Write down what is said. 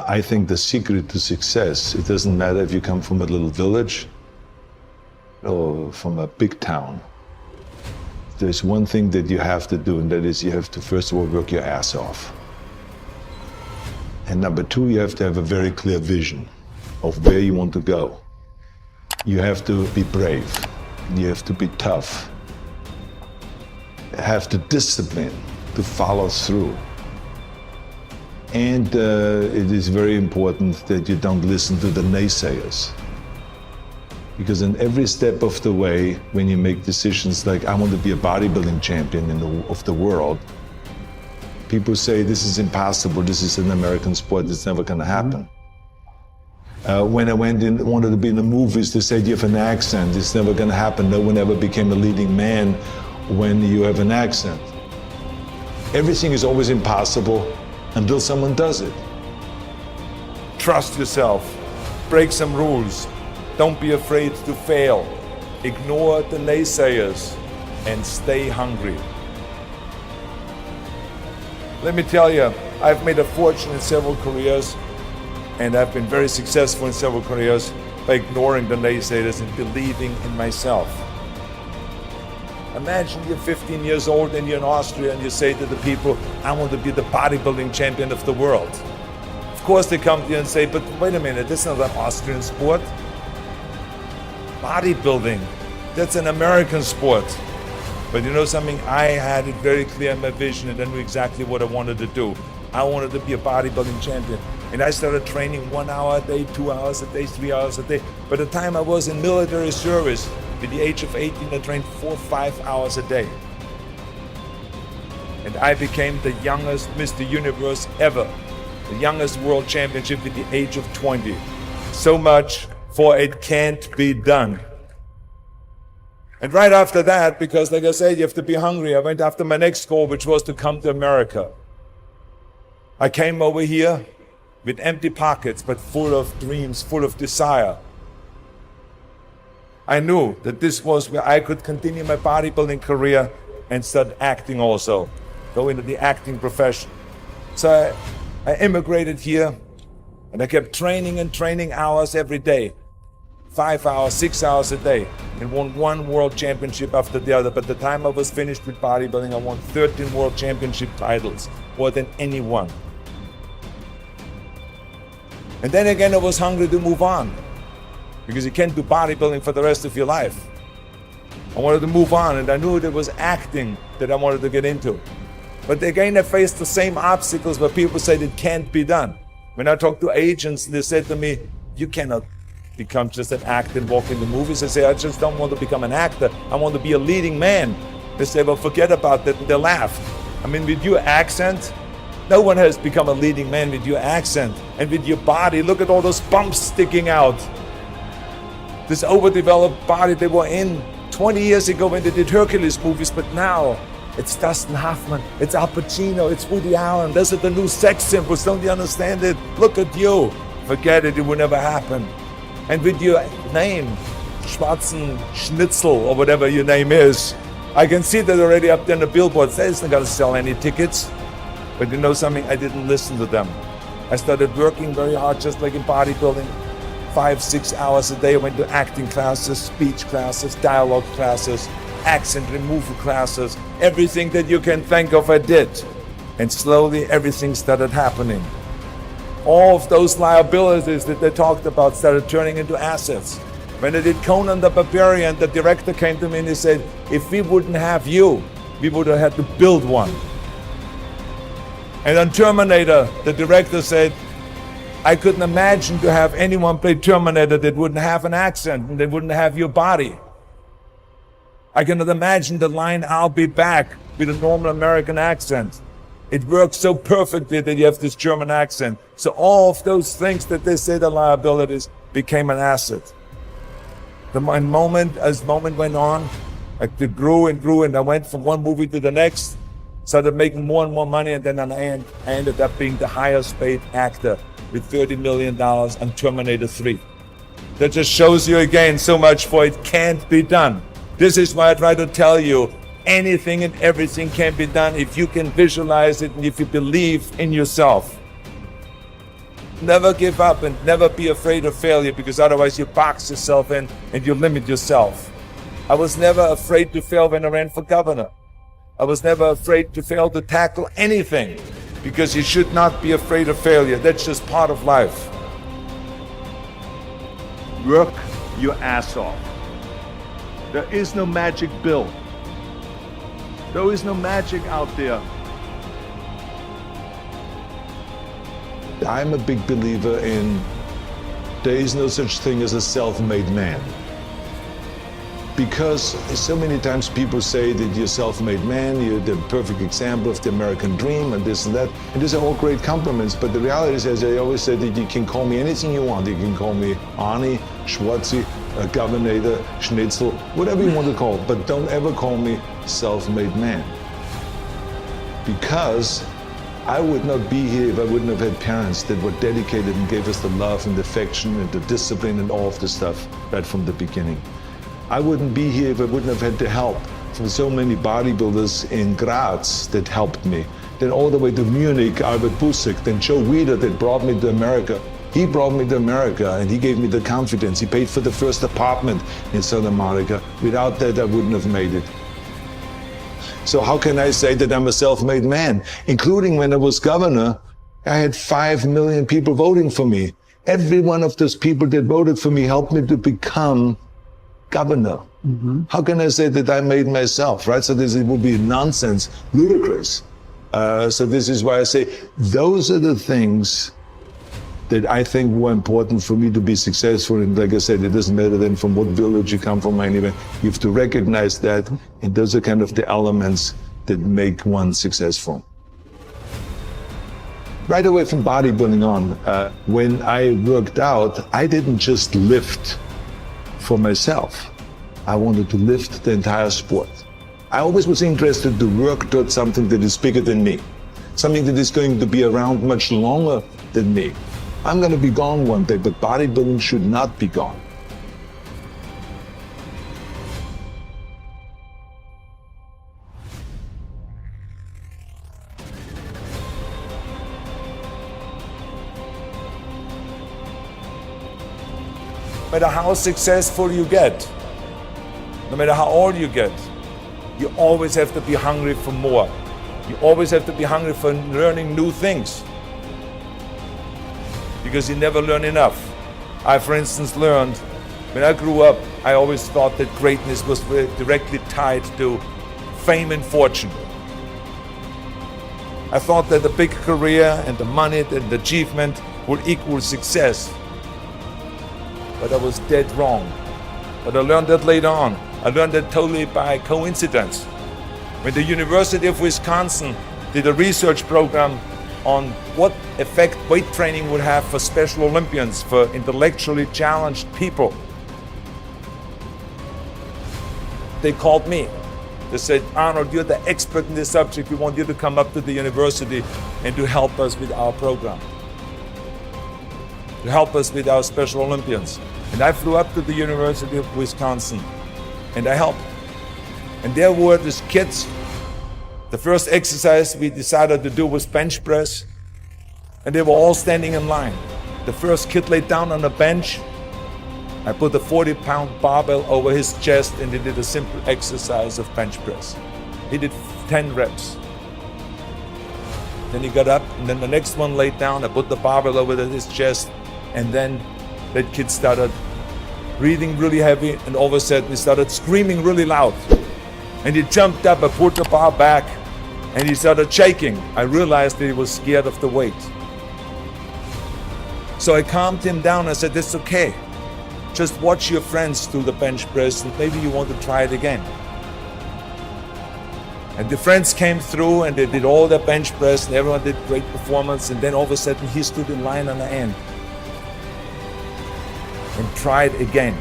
I think the secret to success, it doesn't matter if you come from a little village or from a big town. There's one thing that you have to do, and that is you have to first of all work your ass off. And number two, you have to have a very clear vision of where you want to go. You have to be brave. You have to be tough. You have the discipline to follow through. And it is very important that you don't listen to the naysayers. Because in every step of the way, when you make decisions like, I want to be a bodybuilding champion of the world, people say, this is impossible, this is an American sport, it's never going to happen. When I wanted to be in the movies, they said, you have an accent, it's never going to happen. No one ever became a leading man when you have an accent. Everything is always impossible until someone does it. Trust yourself, break some rules, don't be afraid to fail, ignore the naysayers, and stay hungry. Let me tell you, I've made a fortune in several careers, and I've been very successful in several careers by ignoring the naysayers and believing in myself. Imagine you're 15 years old and you're in Austria and you say to the people, I want to be the bodybuilding champion of the world. Of course they come to you and say, but wait a minute, this is not an Austrian sport. Bodybuilding, that's an American sport. But you know something, I had it very clear in my vision and I knew exactly what I wanted to do. I wanted to be a bodybuilding champion. And I started training 1 hour a day, 2 hours a day, 3 hours a day. By the time I was in military service, at the age of 18, I trained 4 or 5 hours a day. And I became the youngest Mr. Universe ever. The youngest world championship at the age of 20. So much for it can't be done. And right after that, because like I said, you have to be hungry, I went after my next goal, which was to come to America. I came over here with empty pockets, but full of dreams, full of desire. I knew that this was where I could continue my bodybuilding career and start acting also, go into the acting profession. So I immigrated here and I kept training and training hours every day, 5 hours, 6 hours a day, and won one world championship after the other. By the time I was finished with bodybuilding, I won 13 world championship titles, more than anyone. And then again, I was hungry to move on, because you can't do bodybuilding for the rest of your life. I wanted to move on, and I knew there was acting that I wanted to get into. But again, I faced the same obstacles where people said it can't be done. When I talked to agents, they said to me, you cannot become just an actor and walk in the movies. I say, I just don't want to become an actor. I want to be a leading man. They say, well, forget about that. And they laughed. I mean, with your accent, no one has become a leading man with your accent. And with your body, look at all those bumps sticking out. This overdeveloped body they were in 20 years ago when they did Hercules movies, but now it's Dustin Hoffman, it's Al Pacino, it's Woody Allen. Those are the new sex symbols, don't you understand it? Look at you. Forget it, it will never happen. And with your name, Schwarzenegger or whatever your name is, I can see that already up there on the billboards. That isn't gonna sell any tickets. But you know something, I didn't listen to them. I started working very hard, just like in bodybuilding. 5, 6 hours a day. I went to acting classes, speech classes, dialogue classes, accent removal classes. Everything that you can think of, I did. And slowly everything started happening. All of those liabilities that they talked about started turning into assets. When I did Conan the Barbarian, the director came to me and he said, if we wouldn't have you, we would have had to build one. And on Terminator, the director said, I couldn't imagine to have anyone play Terminator that wouldn't have an accent and that wouldn't have your body. I cannot imagine the line, I'll be back, with a normal American accent. It works so perfectly that you have this German accent. So all of those things that they said are liabilities became an asset. As moment went on, it grew and grew, and I went from one movie to the next, started making more and more money, and then I ended up being the highest paid actor with $30 million on Terminator 3. That just shows you again so much for it can't be done. This is why I try to tell you, anything and everything can be done if you can visualize it and if you believe in yourself. never give up and never be afraid of failure, because otherwise you box yourself in and you limit yourself. I was never afraid to fail when I ran for governor. I was never afraid to fail to tackle anything, because you should not be afraid of failure. That's just part of life. Work your ass off. There is no magic pill. There is no magic out there. I'm a big believer in there is no such thing as a self-made man. Because so many times people say that you're a self-made man, you're the perfect example of the American dream and this and that. And these are all great compliments, but the reality is, as I always said, that you can call me anything you want. You can call me Arnie, Schwarzenegger, Governor, Schnitzel, whatever you want to call it, but don't ever call me self-made man. Because I would not be here if I wouldn't have had parents that were dedicated and gave us the love and the affection and the discipline and all of the stuff right from the beginning. I wouldn't be here if I wouldn't have had the help from so many bodybuilders in Graz that helped me. Then all the way to Munich, Albert Busek, then Joe Weider that brought me to America. He brought me to America and he gave me the confidence. He paid for the first apartment in South America. Without that, I wouldn't have made it. So how can I say that I'm a self-made man? Including when I was governor, I had 5 million people voting for me. Every one of those people that voted for me helped me to become governor. How can I say that I made myself, right? So it would be nonsense, ludicrous. So this is why I say those are the things that I think were important for me to be successful. And like I said, it doesn't matter then from what village you come from or anything. You have to recognize that, and those are kind of the elements that make one successful. Right away from bodybuilding on, when I worked out, I didn't just lift for myself. I wanted to lift the entire sport. I always was interested to work towards something that is bigger than me, something that is going to be around much longer than me. I'm going to be gone one day, but bodybuilding should not be gone. No matter how successful you get, no matter how old you get, you always have to be hungry for more. You always have to be hungry for learning new things, because you never learn enough. I, for instance, learned when I grew up, I always thought that greatness was directly tied to fame and fortune. I thought that the big career and the money and the achievement would equal success. But I was dead wrong. But I learned that later on. I learned that totally by coincidence. When the University of Wisconsin did a research program on what effect weight training would have for Special Olympians, for intellectually challenged people, they called me. They said, Arnold, you're the expert in this subject. We want you to come up to the university and to help us with our program, to help us with our Special Olympians. And I flew up to the University of Wisconsin and I helped. And there were these kids. The first exercise we decided to do was bench press, and they were all standing in line. The first kid laid down on a bench. I put a 40-pound barbell over his chest and he did a simple exercise of bench press. He did 10 reps. Then he got up, and then the next one laid down. I put the barbell over his chest, and then that kid started breathing really heavy, and all of a sudden he started screaming really loud. And he jumped up, I pulled the bar back, and he started shaking. I realized that he was scared of the weight. So I calmed him down. I said, it's okay. Just watch your friends do the bench press, and maybe you want to try it again. And the friends came through and they did all their bench press, and everyone did great performance. And then all of a sudden he stood in line on the end and tried again.